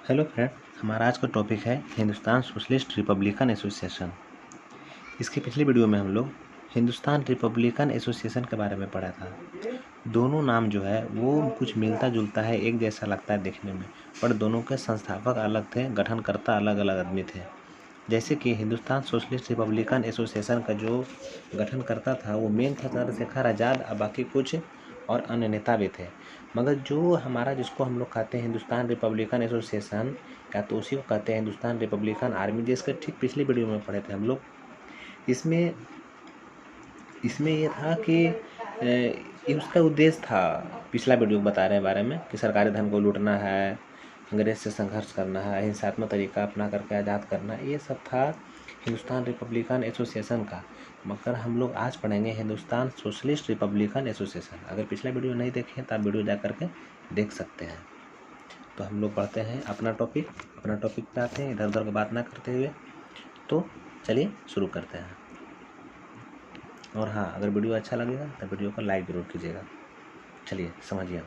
Hello friend, हमारा आज का टॉपिक है हिंदुस्तान सोशलिस्ट रिपब्लिकन एसोसिएशन। इसकी पिछली वीडियो में हम लोग हिंदुस्तान रिपब्लिकन एसोसिएशन के बारे में पढ़ा था। दोनों नाम जो है वो कुछ मिलता जुलता है, एक जैसा लगता है देखने में, पर दोनों के संस्थापक अलग थे, गठनकर्ता अलग अलग आदमी थे। जैसे कि हिंदुस्तान सोशलिस्ट रिपब्लिकन एसोसिएशन का जो गठनकर्ता था वो मेन था चंद्रशेखर आज़ाद, और बाकी कुछ और अन्य नेता भी थे। मगर जो हमारा जिसको हम लोग कहते हैं हिंदुस्तान रिपब्लिकन एसोसिएशन, या तो उसी को कहते हैं हिंदुस्तान रिपब्लिकन आर्मी, जिसके ठीक पिछली वीडियो में पढ़े थे हम लोग। इसमें इसमें ये था कि ये उसका उद्देश्य था, पिछला वीडियो बता रहे हैं बारे में, कि सरकारी धन को लूटना है, अंग्रेज से संघर्ष करना है, हिंसात्मक तरीका अपना करके आज़ाद करना, ये सब था हिंदुस्तान रिपब्लिकन एसोसिएशन का। मगर हम लोग आज पढ़ेंगे हिंदुस्तान सोशलिस्ट रिपब्लिकन एसोसिएशन। अगर पिछला वीडियो नहीं देखे तो आप वीडियो जा करके देख सकते हैं। तो हम लोग पढ़ते हैं अपना टॉपिक पे आते हैं, इधर उधर की बात ना करते हुए। तो चलिए शुरू करते हैं। और हाँ, अगर वीडियो अच्छा लगेगा तो वीडियो को लाइक ज़रूर कीजिएगा। चलिए समझिए।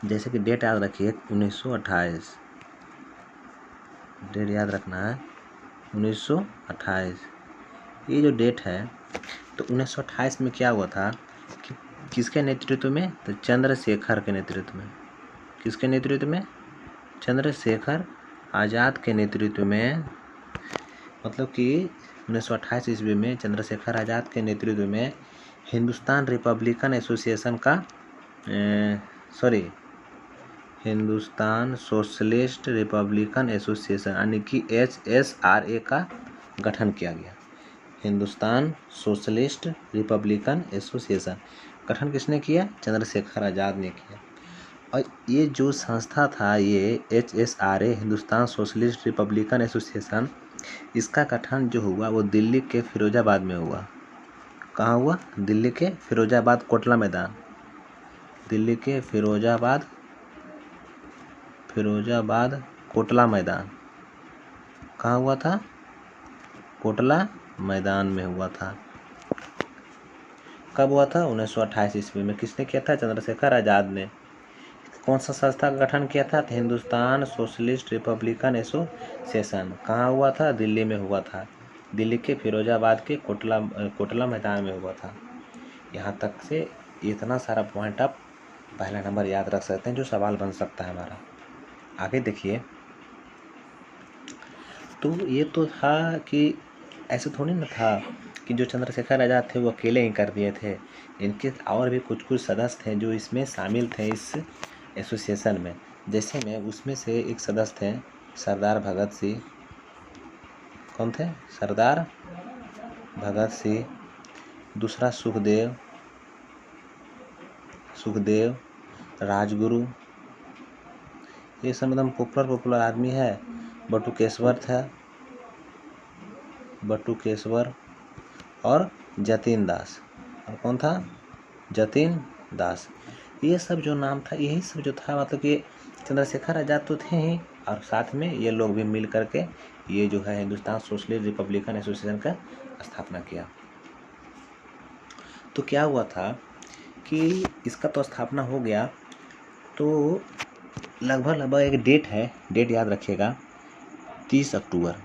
जैसे कि डेट याद रखिए 1928, डेट याद रखना है 1928। ये जो डेट है तो 1928 में क्या हुआ था कि किसके नेतृत्व में, तो चंद्रशेखर के नेतृत्व में। किसके नेतृत्व में? चंद्रशेखर आज़ाद के नेतृत्व में। मतलब कि 1928 ईस्वी में चंद्रशेखर आज़ाद के नेतृत्व में हिंदुस्तान रिपब्लिकन एसोसिएशन का हिंदुस्तान सोशलिस्ट रिपब्लिकन एसोसिएशन यानी कि HSRA का गठन किया गया। हिंदुस्तान सोशलिस्ट रिपब्लिकन एसोसिएशन गठन किसने किया? चंद्रशेखर आज़ाद ने किया। और ये जो संस्था था, ये HSRA Hindustan socialist Republican association, इसका गठन जो हुआ वो दिल्ली के फिरोजाबाद में हुआ। कहाँ हुआ? दिल्ली के फिरोजाबाद कोटला मैदान। दिल्ली के फिरोजाबाद कोटला मैदान। कहाँ हुआ था? कोटला मैदान में हुआ था। कब हुआ था? 1928 ईस्वी में। किसने किया था? चंद्रशेखर आज़ाद ने। कौन सा संस्था का गठन किया था? Hindustan socialist Republican association. कहाँ हुआ था? दिल्ली में हुआ था। दिल्ली के फिरोजाबाद के कोटला मैदान में हुआ था। यहाँ तक से इतना सारा पॉइंट आप पहला नंबर याद रख सकते हैं, जो सवाल बन सकता है हमारा। आगे देखिए, तो ये तो था कि ऐसे थोड़ी ना था कि जो चंद्रशेखर आज़ाद थे वो अकेले ही कर दिए थे। इनके और भी कुछ सदस्य थे जो इसमें शामिल थे इस एसोसिएशन में। जैसे में उसमें से एक सदस्य थे सरदार भगत सिंह। कौन थे? सरदार भगत सिंह। दूसरा सुखदेव राजगुरु। ये सब एकदम पॉपुलर आदमी है। बटुकेश्वर था, बटुकेश्वर और जतिन दास। और कौन था? जतिन दास। ये सब जो नाम था, यही सब जो था, मतलब कि चंद्रशेखर आज़ाद तो थे ही, और साथ में ये लोग भी मिल करके ये जो है हिंदुस्तान सोशलिस्ट रिपब्लिकन एसोसिएशन का स्थापना किया। तो क्या हुआ था कि इसका तो स्थापना हो गया, तो लगभग एक डेट है, डेट याद रखिएगा 30 अक्टूबर।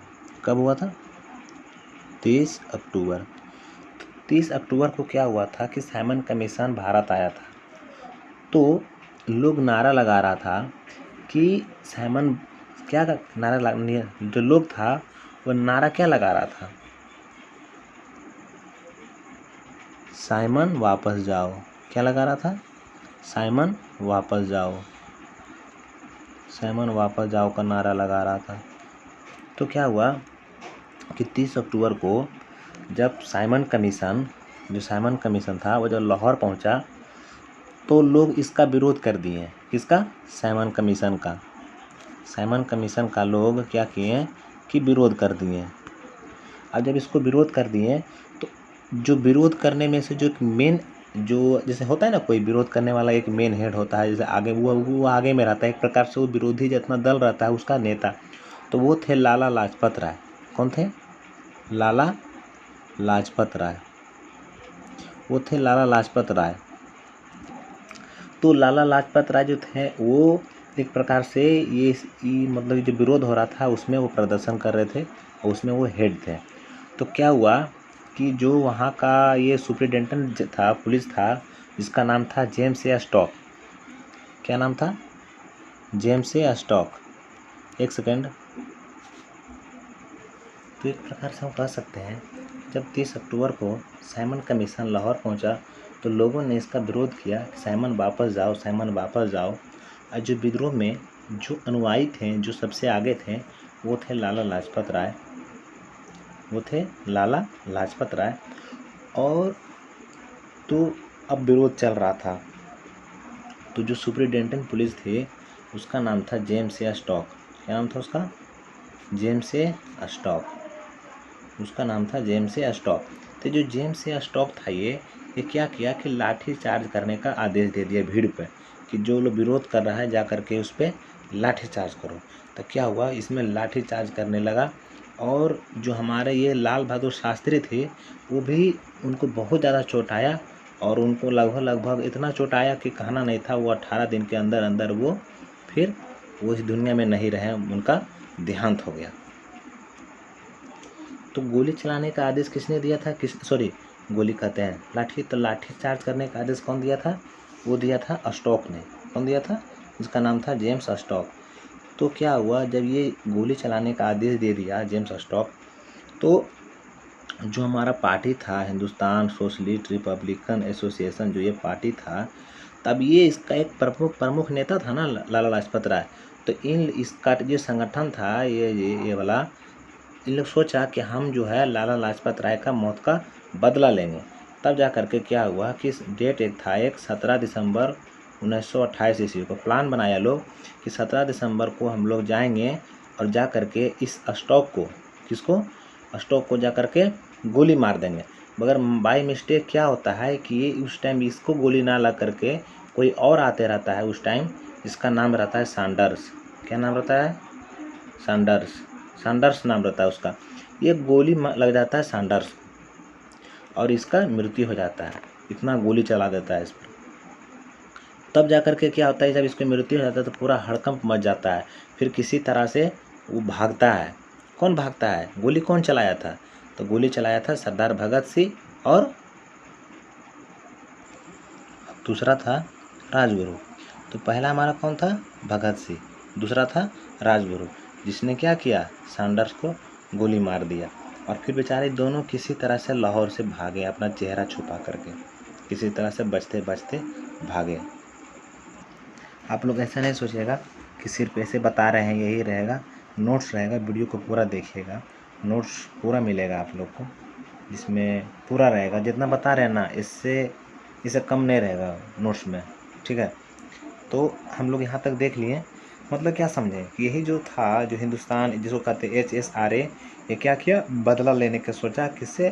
कब हुआ था? 30 अक्टूबर। 30 अक्टूबर को क्या हुआ था कि साइमन कमीशन भारत आया था। तो लोग नारा लगा रहा था कि साइमन क्या नारा जो लोग था वो नारा क्या लगा रहा था? साइमन वापस जाओ। क्या लगा रहा था? साइमन वापस जाओ। साइमन वापस जाओ का नारा लगा रहा था। तो क्या हुआ कि 30 अक्टूबर को जब साइमन कमीशन था वो जब लाहौर पहुंचा, तो लोग इसका विरोध कर दिए। किसका? साइमन कमीशन का लोग क्या किए कि विरोध कर दिए। अब जब इसको विरोध कर दिए, तो जो विरोध करने में से जो एक मेन, जो जैसे होता है ना, कोई विरोध करने वाला एक मेन हेड होता है, जैसे आगे वो आगे में रहता है, एक प्रकार से वो विरोधी जितना दल रहता है उसका नेता। तो वो थे लाला लाजपत राय। कौन थे? लाला लाजपत राय। वो थे लाला लाजपत राय। तो लाला लाजपत राय जो थे वो एक प्रकार से ये मतलब जो विरोध हो रहा था उसमें वो प्रदर्शन कर रहे थे और उसमें वो हेड थे। तो क्या हुआ कि जो वहाँ का ये सुपरिटेंडेंट था, पुलिस था, जिसका नाम था जेम्स ए स्टॉक। क्या नाम था? जेम्स ए स्टॉक। एक सेकेंड। तो एक प्रकार से हम कह सकते हैं जब 30 अक्टूबर को साइमन कमीशन लाहौर पहुंचा तो लोगों ने इसका विरोध किया कि साइमन वापस जाओ, साइमन वापस जाओ। और जो विद्रोह में जो अनुयायी थे, जो सबसे आगे थे, वो थे लाला लाजपत राय। वो थे लाला लाजपत राय। और तो अब विरोध चल रहा था। तो जो सुपरिटेंडेंट पुलिस थे उसका नाम था जेम्स ए स्टॉक। क्या नाम था उसका? जेम्स ए स्टॉक। उसका नाम था जेम्स ए स्टॉक। तो जो जेम्स ए स्टॉक था ये क्या किया कि लाठी चार्ज करने का आदेश दे दिया भीड़ पे, कि जो लोग विरोध कर रहा है जा करके उस पर लाठी चार्ज करो। तो क्या हुआ, इसमें लाठी चार्ज करने लगा। और जो हमारे ये लाल बहादुर शास्त्री थे वो भी, उनको बहुत ज़्यादा चोट आया। और उनको लगभग इतना चोट आया कि कहना नहीं था। वो 18 दिन के अंदर अंदर वो फिर वो इस दुनिया में नहीं रहे, उनका देहांत हो गया। तो गोली चलाने का आदेश किसने दिया था? गोली कहते हैं लाठी। तो लाठी चार्ज करने का आदेश कौन दिया था? वो दिया था स्टॉक ने। कौन दिया था? जिसका नाम था जेम्स स्टॉक। तो क्या हुआ, जब ये गोली चलाने का आदेश दे दिया जेम्स स्टॉक, तो जो हमारा पार्टी था हिंदुस्तान सोशलिस्ट रिपब्लिकन एसोसिएशन, जो ये पार्टी था, तब ये इसका एक प्रमुख नेता था ना, लाला लाजपत राय। तो इसका जो संगठन था ये वाला, इन लोग सोचा कि हम जो है लाला लाजपत राय का मौत का बदला लेंगे। तब जा करके क्या हुआ कि डेट एक था, 17 दिसंबर 1928 ईस्वी को प्लान बनाया लोग कि 17 दिसंबर को हम लोग जाएंगे और जा करके इस स्टॉक को, किसको? स्टॉक को जा करके गोली मार देंगे। मगर बाई मिस्टेक क्या होता है कि उस टाइम इसको गोली ना लग करके कोई और आते रहता है उस टाइम। इसका नाम रहता है सैंडर्स। क्या नाम रहता है? सैंडर्स नाम रहता है उसका। ये गोली लग जाता है सैंडर्स को और इसका मृत्यु हो जाता है। इतना गोली चला देता है इस पर। तब जा करके क्या होता है, जब इसकी मृत्यु हो जाता है तो पूरा हड़कंप मच जाता है। फिर किसी तरह से वो भागता है। कौन भागता है? गोली कौन चलाया था? तो गोली चलाया था सरदार भगत सिंह और दूसरा था राजगुरु। तो पहला हमारा कौन था? भगत सिंह। दूसरा था राजगुरु, जिसने क्या किया? सैंडर्स को गोली मार दिया। और फिर बेचारे दोनों किसी तरह से लाहौर से भागे, अपना चेहरा छुपा करके किसी तरह से बचते बचते भागे। आप लोग ऐसा नहीं सोचिएगा कि सिर्फ ऐसे बता रहे हैं यही रहेगा। नोट्स रहेगा, वीडियो को पूरा देखिएगा। नोट्स पूरा मिलेगा आप लोग को, जिसमें पूरा रहेगा। जितना बता रहे हैं ना, इससे कम नहीं रहेगा नोट्स में, ठीक है? तो हम लोग यहाँ तक देख लिए। मतलब क्या समझे कि यही जो था, जो हिंदुस्तान जिसको कहते हैं HSRA, ये क्या किया? बदला लेने का सोचा। किससे?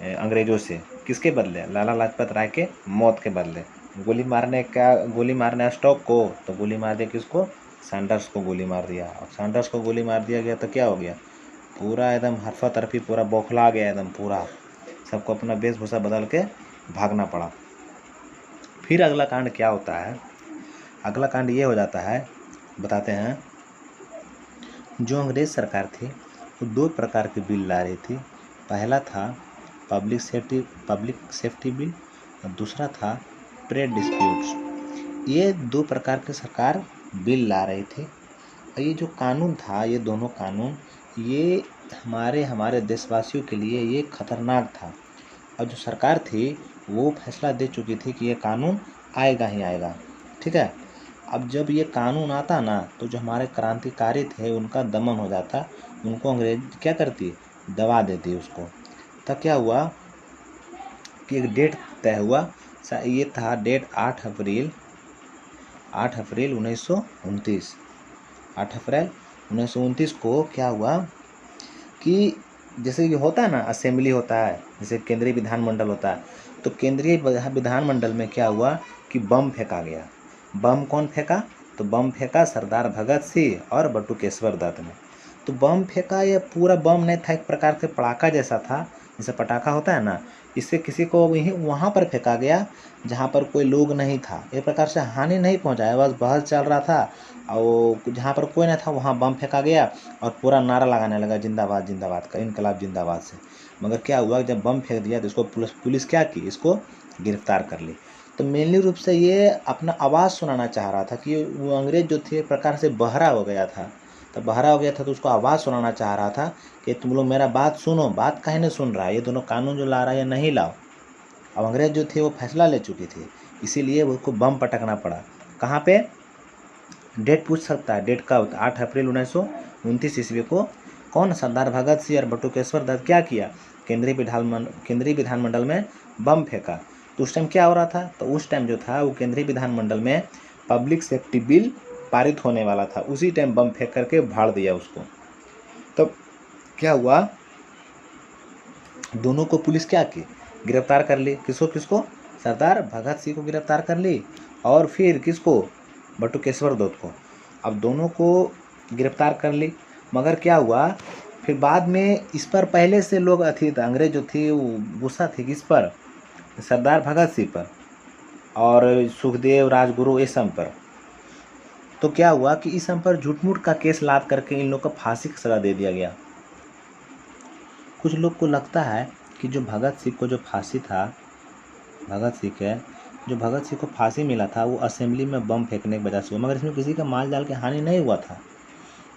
अंग्रेज़ों से। किसके बदले? लाला लाजपत राय के मौत के बदले। गोली मारने स्टॉक को, तो गोली मार दिया किसको? सैंडर्स को गोली मार दिया। और सैंडर्स को गोली मार दिया गया तो क्या हो गया? पूरा एकदम हरफा तरफी, पूरा बौखला गया एकदम पूरा। सबको अपना वेशभूषा बदल के भागना पड़ा। फिर अगला कांड क्या होता है? अगला कांड ये हो जाता है, बताते हैं। जो अंग्रेज़ सरकार थी वो 2 प्रकार के बिल ला रही थी। पहला था पब्लिक सेफ्टी बिल और दूसरा था ट्रेड डिस्प्यूट्स। ये 2 प्रकार के सरकार बिल ला रही थी। और ये जो कानून था, ये दोनों कानून, ये हमारे देशवासियों के लिए ये खतरनाक था। और जो सरकार थी वो फैसला दे चुकी थी कि ये कानून आएगा ही आएगा, ठीक है? अब जब ये कानून आता ना, तो जो हमारे क्रांतिकारी थे उनका दमन हो जाता। उनको अंग्रेज क्या करती? दबा देती उसको। तब क्या हुआ कि एक डेट तय हुआ। ये था डेट 8 अप्रैल 1929। 8 अप्रैल 1929 को क्या हुआ कि जैसे ये होता है ना, असेंबली होता है, जैसे केंद्रीय विधानमंडल होता है, तो केंद्रीय विधानमंडल में क्या हुआ कि बम फेंका गया। बम कौन फेंका? तो बम फेंका सरदार भगत सिंह और बटुकेश्वर दत्त ने। तो बम फेंका, ये पूरा बम नहीं था, एक प्रकार से पटाखा जैसा था, जैसे पटाखा होता है ना, इससे किसी को वहीं वहाँ पर फेंका गया जहाँ पर कोई लोग नहीं था। एक प्रकार से हानि नहीं पहुँचाया, बस बहस चल रहा था और जहाँ पर कोई नहीं था वहाँ बम फेंका गया और पूरा नारा लगाने लगा जिंदाबाद जिंदाबाद का, इनकलाब जिंदाबाद से। मगर क्या हुआ, जब बम फेंक दिया तो इसको पुलिस क्या की, इसको गिरफ्तार कर ली। तो मेनली रूप से ये अपना आवाज़ सुनाना चाह रहा था कि वो अंग्रेज जो थे एक प्रकार से बहरा हो गया था। तो बहरा हो गया था तो उसको आवाज़ सुनाना चाह रहा था कि तुम लोग मेरा बात सुनो, बात काहे नहीं सुन रहा है, ये दोनों कानून जो ला रहा है ये नहीं लाओ। अब अंग्रेज जो थे वो फैसला ले चुके थे, इसीलिए उसको बम पटकना पड़ा। कहाँ पे, डेट पूछ सकता है, डेट का 8 अप्रैल 1929 ईस्वी को कौन, सरदार भगत सिंह और बटुकेश्वर दत्त क्या किया, केंद्रीय विधानमंडल में बम फेंका। तो उस टाइम क्या हो रहा था, तो उस टाइम जो था वो केंद्रीय विधानमंडल में पब्लिक सेफ्टी बिल पारित होने वाला था, उसी टाइम बम फेंक करके भाड़ दिया उसको। तब क्या हुआ, दोनों को पुलिस क्या की, गिरफ्तार कर ली। किसको, सरदार भगत सिंह को गिरफ्तार कर ली और फिर किसको, बटुकेश्वर दत्त को। अब दोनों को गिरफ्तार कर ली, मगर क्या हुआ, फिर बाद में इस पर पहले से लोग अंग्रेज जो थे वो गुस्सा थे किस पर, सरदार भगत सिंह पर और सुखदेव, राजगुरु, ये सब पर। तो क्या हुआ कि इस सब पर झूठ मूठ का केस लाद करके इन लोग को फांसी की सज़ा दे दिया गया। कुछ लोग को लगता है कि जो भगत सिंह को जो फांसी था, भगत सिंह को फांसी मिला था वो असेंबली में बम फेंकने की वजह से हुआ, मगर इसमें किसी का माल जाल की हानि नहीं हुआ था।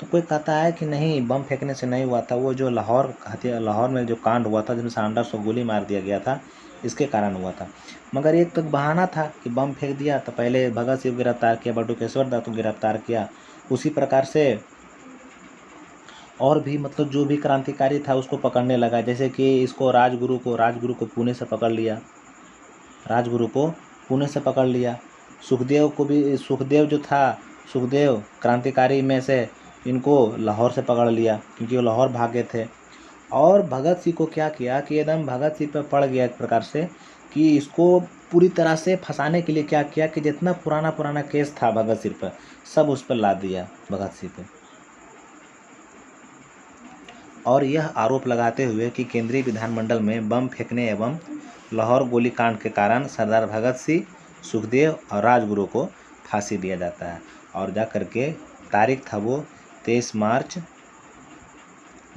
तो कोई कहता है कि नहीं, बम फेंकने से नहीं हुआ था, वो जो लाहौर में जो कांड हुआ था जिसमें सैंडर्स को गोली मार दिया गया था, इसके कारण हुआ था। मगर एक तो बहाना था कि बम फेंक दिया तो पहले भगत सिंह को गिरफ्तार किया, बटुकेश्वर दत्त को गिरफ्तार किया, उसी प्रकार से और भी मतलब जो भी क्रांतिकारी था उसको पकड़ने लगा। जैसे कि इसको राजगुरु को पुणे से पकड़ लिया, सुखदेव जो था, सुखदेव क्रांतिकारी में से इनको लाहौर से पकड़ लिया क्योंकि वो लाहौर भागे थे। और भगत सिंह को क्या किया कि एकदम भगत सिंह पर पड़ गया एक प्रकार से कि इसको पूरी तरह से फंसाने के लिए क्या किया कि जितना पुराना केस था भगत सिंह पर सब उस पर लाद दिया भगत सिंह पे। और यह आरोप लगाते हुए कि केंद्रीय विधानमंडल में बम फेंकने एवं लाहौर गोलीकांड के कारण सरदार भगत सिंह, सुखदेव और राजगुरु को फांसी दिया जाता है। और जा करके तारीख था वो 23 मार्च,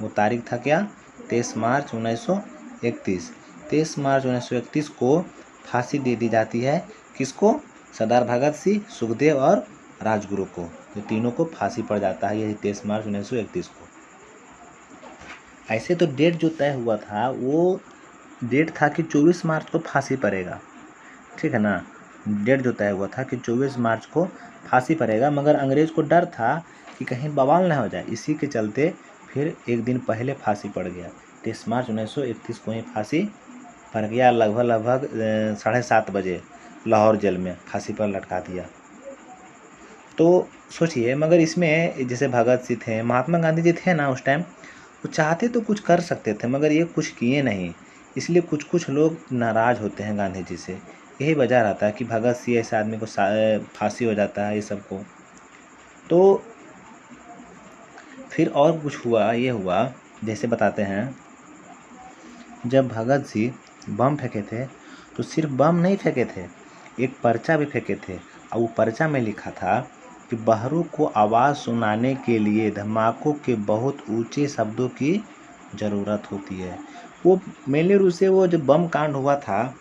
वो तारीख था क्या, 23 मार्च 1931। 23 मार्च 1931 को फांसी दे दी जाती है। किसको, सरदार भगत सिंह, सुखदेव और राजगुरु को, ये तीनों को फांसी पड़ जाता है यही 23 मार्च 1931 को। ऐसे तो डेट जो तय हुआ था वो डेट था कि 24 मार्च को फांसी पड़ेगा, ठीक है ना। डेट जो तय हुआ था कि 24 मार्च को फांसी पड़ेगा, मगर अंग्रेज को डर था कि कहीं बवाल ना हो जाए, इसी के चलते फिर एक दिन पहले फांसी पड़ गया। 23 मार्च 1931 को ही फांसी पड़ गया, लगभग 7:30 बजे लाहौर जेल में फांसी पर लटका दिया। तो सोचिए, मगर इसमें जैसे भगत सिंह थे, महात्मा गांधी जी थे ना उस टाइम, वो चाहते तो कुछ कर सकते थे मगर ये कुछ किए नहीं, इसलिए कुछ लोग नाराज़ होते हैं गांधी जी से। यही वजह रहता है कि भगत सिंह ऐसे आदमी को फांसी हो जाता है ये सबको। तो फिर और कुछ हुआ, ये हुआ जैसे बताते हैं, जब भगत सिंह बम फेंके थे तो सिर्फ बम नहीं फेंके थे, एक पर्चा भी फेंके थे। और वो पर्चा में लिखा था कि बहरूं को आवाज़ सुनाने के लिए धमाकों के बहुत ऊंचे शब्दों की ज़रूरत होती है। वो मेनली रूप से वो जो बम कांड हुआ था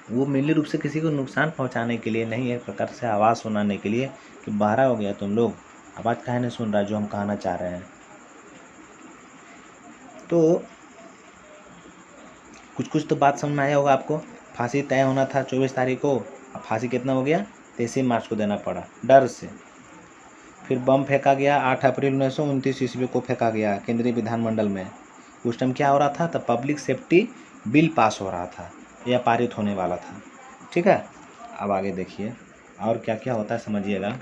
वो मेनली रूप से किसी को नुकसान पहुंचाने के लिए नहीं, एक प्रकार से आवाज़ सुनाने के लिए कि बहरा हो गया तुम लोग, आवाज़ काहे नहीं सुन रहा जो हम कहना चाह रहे हैं। तो कुछ तो बात समझ में आया होगा आपको। फांसी तय होना था 24 तारीख को, अब फांसी कितना हो गया, 23 मार्च को देना पड़ा डर से। फिर बम फेंका गया 8 अप्रैल 1929 ईस्वी को फेंका गया केंद्रीय विधानमंडल में। उस टाइम क्या हो रहा था, तब पब्लिक सेफ्टी बिल पास हो रहा था या पारित होने वाला था, ठीक है। अब आगे देखिए और क्या क्या होता है समझिएगा।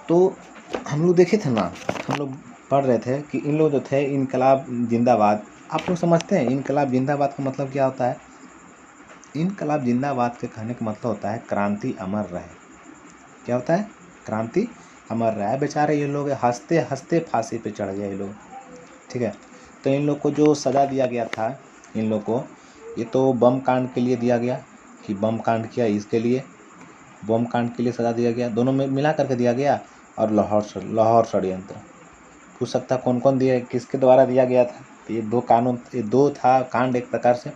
तो हम लोग देखे थे ना, हम लोग पढ़ रहे थे कि इन लोग जो थे इनकलाब जिंदाबाद, आप लोग समझते हैं इनकलाब जिंदाबाद का मतलब क्या होता है। इनकलाब जिंदाबाद के कहने का मतलब होता है क्रांति अमर रहे। क्या होता है, क्रांति अमर रहे। बेचारे ये लोग हंसते हंसते फांसी पे चढ़ गए ये लोग, ठीक है। तो इन लोग को जो सज़ा दिया गया था, इन लोग को, ये तो बम कांड के लिए दिया गया कि बम कांड किया, इसके लिए बम कांड के लिए सज़ा दिया गया, दोनों में मिला करके दिया गया। और लाहौर षड्यंत्र, पूछ सकता कौन कौन दिया, किसके द्वारा दिया गया था। तो ये दो था कांड, एक प्रकार से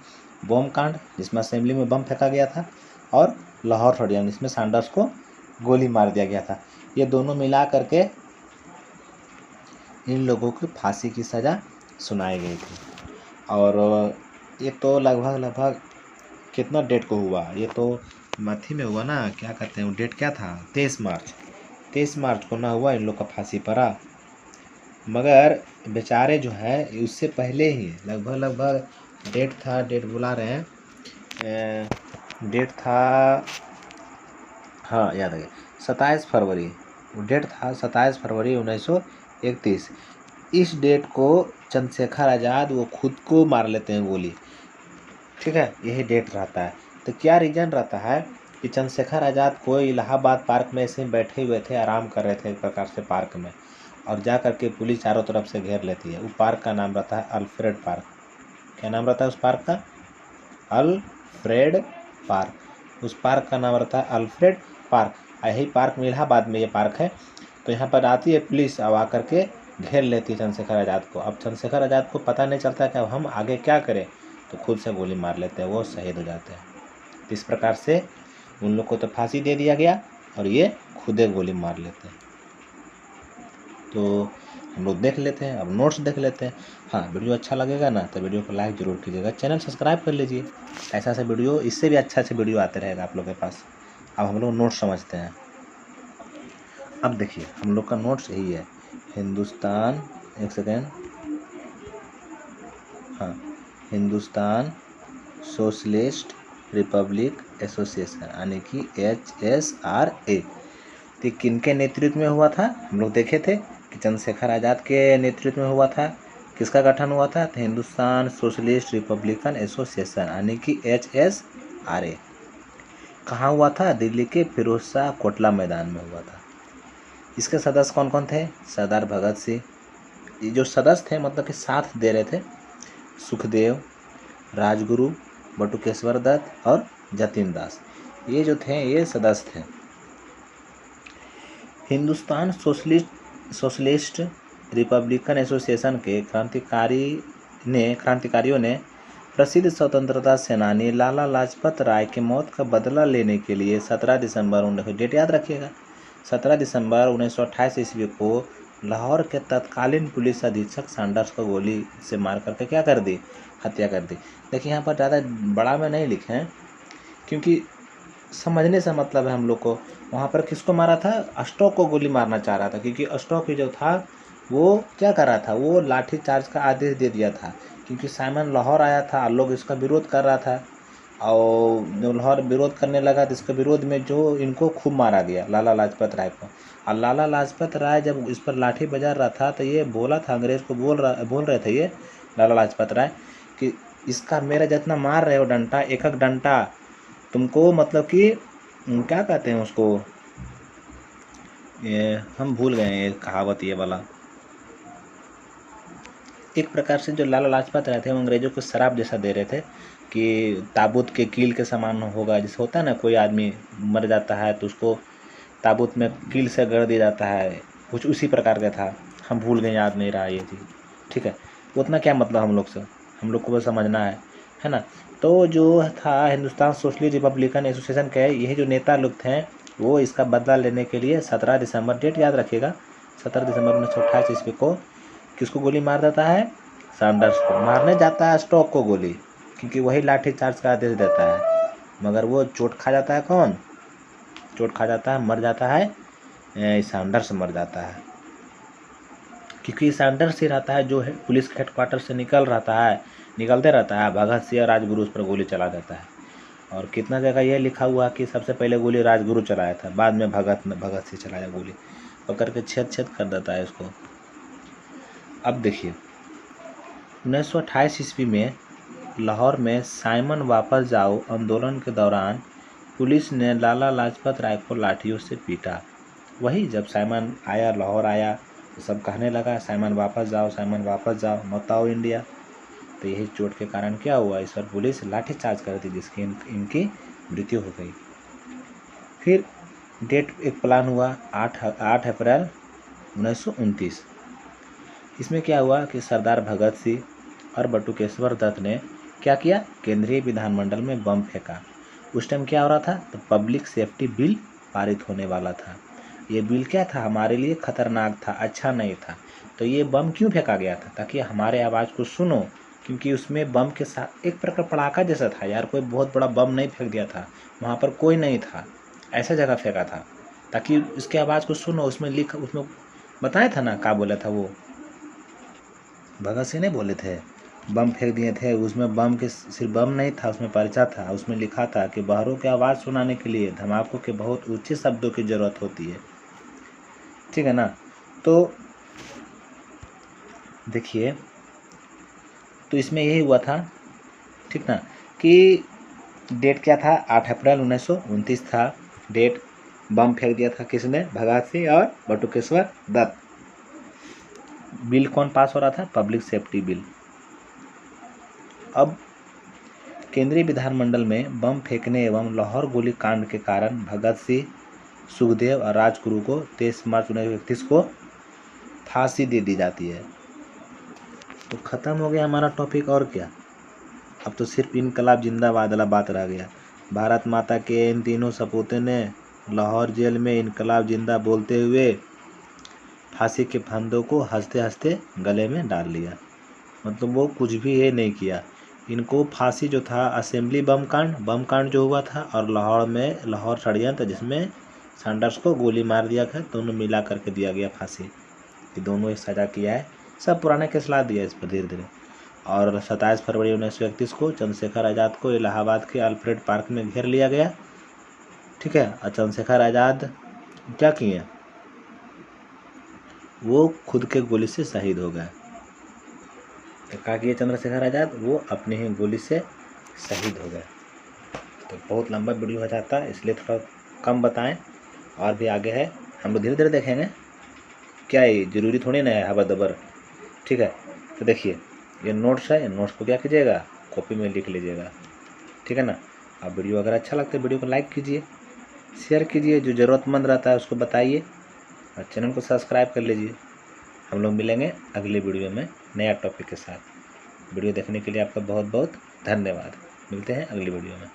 बम कांड जिसमें असेंबली में बम फेंका गया था, और लाहौर षड्यंत्र जिसमें सैंडर्स को गोली मार दिया गया था। ये दोनों मिला करके इन लोगों को फांसी की सज़ा सुनाई गई थी। और ये तो लगभग कितना डेट को हुआ, ये तो मथी में हुआ ना, क्या कहते हैं वो डेट क्या था, 23 मार्च को ना हुआ इन लोग का फांसी पड़ा। मगर बेचारे जो है उससे पहले ही लगभग डेट बुला रहे हैं, डेट था, हाँ याद आ गया, 27 फरवरी, डेट था 27 फरवरी 1931। इस डेट को चंद्रशेखर आज़ाद वो खुद को मार लेते हैं गोली, ठीक है, यही डेट रहता है। तो क्या रीज़न रहता है कि चंद्रशेखर आज़ाद को इलाहाबाद पार्क में ऐसे बैठे हुए थे, आराम कर रहे थे एक प्रकार से पार्क में, और जा करके पुलिस चारों तरफ से घेर लेती है। उस पार्क का नाम रहता है अल्फ्रेड पार्क। क्या नाम रहता है उस पार्क का? Alfred park. उस पार्क का नाम रहता है अल्फ्रेड पार्क। यही पार्क में, इलाहाबाद में ये पार्क है। तो यहाँ पर आती है पुलिस, अब आकर के घेर लेती है चंद्रशेखर आज़ाद को। अब चंद्रशेखर आज़ाद को पता नहीं चलता कि अब हम आगे क्या करें, तो खुद से गोली मार लेते हैं, वो शहीद हो जाते हैं। तो इस प्रकार से उन लोग को तो फांसी दे दिया गया और ये खुद गोली मार लेते हैं। तो हम लोग देख लेते हैं, अब नोट्स देख लेते हैं। हाँ, वीडियो अच्छा लगेगा ना तो वीडियो को लाइक जरूर कीजिएगा, चैनल सब्सक्राइब कर लीजिए। ऐसा वीडियो, इससे भी अच्छा वीडियो आते रहेगा आप लोग के पास। अब हम लोग नोट्स समझते हैं। अब देखिए हम लोग का नोट्स यही है, हिंदुस्तान, एक सेकेंड, हाँ, हिंदुस्तान सोशलिस्ट रिपब्लिक एसोसिएशन यानी कि HSRA। तो किनके नेतृत्व में हुआ था, हम लोग देखे थे कि चंद्रशेखर आज़ाद के नेतृत्व में हुआ था। किसका गठन हुआ था? तो हिंदुस्तान सोशलिस्ट रिपब्लिकन एसोसिएशन यानी कि HSRA। कहाँ हुआ था? दिल्ली के फिरोज शाह कोटला मैदान में हुआ था। इसके सदस्य कौन कौन थे? सरदार भगत सिंह। ये जो सदस्य थे मतलब कि साथ दे रहे थे, सुखदेव, राजगुरु, बटुकेश्वर दत्त और जतिन दास, ये जो थे ये सदस्य थे। हिंदुस्तान सोशलिस्ट रिपब्लिकन एसोसिएशन के क्रांतिकारियों ने प्रसिद्ध स्वतंत्रता सेनानी लाला लाजपत राय की मौत का बदला लेने के लिए 17 दिसंबर, डेट याद रखिएगा, 17 दिसंबर 1928 ईस्वी को लाहौर के तत्कालीन पुलिस अधीक्षक सैंडर्स को गोली से मार करके क्या कर दी? हत्या कर दी। देखिए यहाँ पर ज़्यादा बड़ा में नहीं लिखे हैं क्योंकि समझने से मतलब है हम लोग को। वहाँ पर किसको मारा था? अशोक को गोली मारना चाह रहा था, क्योंकि अशोक जो था वो क्या कर रहा था, वो लाठी चार्ज का आदेश दे दिया था, क्योंकि साइमन लाहौर आया था, लोग इसका विरोध कर रहा था, और जब लाहौर विरोध करने लगा तो इसके विरोध में जो इनको खूब मारा गया, लाला लाजपत राय को। और लाला लाजपत राय जब इस पर लाठी बजा रहा था तो ये बोला था, अंग्रेज को बोल रहे थे ये लाला लाजपत राय कि इसका मेरा जितना मार रहे हो डंटा, एक एक डंटा तुमको, मतलब कि क्या कहते हैं उसको, ये हम भूल गए ये कहावत, ये वाला एक प्रकार से जो लाला लाजपत राय थे वो अंग्रेजों को शराब जैसा दे रहे थे कि ताबूत के कील के समान होगा। जैसे होता है ना, कोई आदमी मर जाता है तो उसको ताबूत में कील से गड़ दिया जाता है, कुछ उसी प्रकार का था। हम भूल गए, याद नहीं रहा ये चीज़, ठीक है। उतना क्या मतलब हम लोग से, हम लोग को बस समझना है ना। तो जो था हिंदुस्तान सोशलिस्ट रिपब्लिकन एसोसिएशन के यही जो नेता लोग थे वो इसका बदला लेने के लिए 17 दिसंबर, डेट याद रखिएगा, 17 दिसंबर 1928 ईस्वी को किसको गोली मार देता है? सैंडर्स को। मारने जाता है स्टॉक को गोली, क्योंकि वही लाठी चार्ज का आदेश देता है, मगर वो चोट खा जाता है। कौन चोट खा जाता है? मर जाता है, सैंडर्स मर जाता है, क्योंकि सैंडर्स ही रहता है जो है पुलिस हेडक्वार्टर से निकलते रहता है, भगत सिंह और राजगुरु उस पर गोली चला देता है। और कितना जगह यह लिखा हुआ कि सबसे पहले गोली राजगुरु चलाया था, बाद में भगत सिंह चलाया गोली, पकड़ के छेद कर देता है इसको। अब देखिए 1928 ईस्वी में लाहौर में साइमन वापस जाओ आंदोलन के दौरान पुलिस ने लाला लाजपत राय को लाठियों से पीटा। वही जब साइमन आया, लाहौर आया, तो सब कहने लगा साइमन वापस जाओ, साइमन वापस जाओ, मत आओ इंडिया। तो यही चोट के कारण क्या हुआ, इस पर पुलिस लाठीचार्ज कर दी, जिसकी इनकी मृत्यु हो गई। फिर डेट एक प्लान हुआ 8 अप्रैल 1929। इसमें क्या हुआ कि सरदार भगत सिंह और बटुकेश्वर दत्त ने क्या किया, केंद्रीय विधानमंडल में बम फेंका। उस टाइम क्या हो रहा था, तो पब्लिक सेफ्टी बिल पारित होने वाला था। ये बिल क्या था, हमारे लिए खतरनाक था, अच्छा नहीं था। तो ये बम क्यों फेंका गया था, ताकि हमारे आवाज़ को सुनो, क्योंकि उसमें बम के साथ एक प्रकार पटाखा जैसा था यार, कोई बहुत बड़ा बम नहीं फेंक दिया था, वहाँ पर कोई नहीं था, ऐसा जगह फेंका था ताकि उसके आवाज़ को सुनो। उसमें बताया था ना, क्या बोला था वो, भगत सिंह ने बोले थे बम फेंक दिए थे। उसमें बम के सिर्फ बम नहीं था, उसमें पर्चा था, उसमें लिखा था कि बहरों की आवाज़ सुनाने के लिए धमाकों के बहुत ऊंचे शब्दों की ज़रूरत होती है। ठीक है ना। तो देखिए, तो इसमें यही हुआ था, ठीक ना, कि डेट क्या था, 8 अप्रैल 1929 था डेट। बम फेंक दिया था किसने, भगत सिंह और बटुकेश्वर दत्त। बिल कौन पास हो रहा था, पब्लिक सेफ्टी बिल। अब केंद्रीय विधानमंडल में बम फेंकने एवं लाहौर गोली कांड के कारण भगत सिंह, सुखदेव और राजगुरु को 23 मार्च 1931 को फांसी दे दी जाती है। तो ख़त्म हो गया हमारा टॉपिक, और क्या। अब तो सिर्फ इनकलाब जिंदाबाद वाला बात रह गया। भारत माता के इन तीनों सपूतों ने लाहौर जेल में इनकलाब जिंदा बोलते हुए फांसी के फंदों को हंसते हंसते गले में डाल लिया। मतलब वो कुछ भी ये नहीं किया। इनको फांसी जो था, असेंबली बम कांड जो हुआ था, और लाहौर में लाहौर षड्यंत्र जिसमें सैंडर्स को गोली मार दिया गया, दोनों मिला करके दिया गया फांसी, कि दोनों एक सज़ा किया है। सब पुराने केस ला दिया इस पर धीरे धीरे। और 27 फरवरी 1931 को चंद्रशेखर आज़ाद को इलाहाबाद के अल्फ्रेड पार्क में घेर लिया गया। ठीक है। और चंद्रशेखर आज़ाद क्या किए, वो खुद के गोली से शहीद हो गए। क्या किए चंद्रशेखर आज़ाद, वो अपने ही गोली से शहीद हो गए। तो बहुत लंबा वीडियो हो जाता है, इसलिए थोड़ा कम बताएं, और भी आगे है, हम लोग धीरे धीरे देखेंगे। क्या है, ज़रूरी थोड़ी ना है हवा दबर। ठीक है। तो देखिए, ये नोट्स है, नोट्स को क्या कीजिएगा, कॉपी में लिख लीजिएगा। ठीक है ना। अब वीडियो अगर अच्छा लगता है वीडियो को लाइक कीजिए, शेयर कीजिए, जो ज़रूरतमंद रहता है उसको बताइए, और चैनल को सब्सक्राइब कर लीजिए। हम लोग मिलेंगे अगले वीडियो में नया टॉपिक के साथ। वीडियो देखने के लिए आपका बहुत बहुत धन्यवाद। मिलते हैं अगली वीडियो में।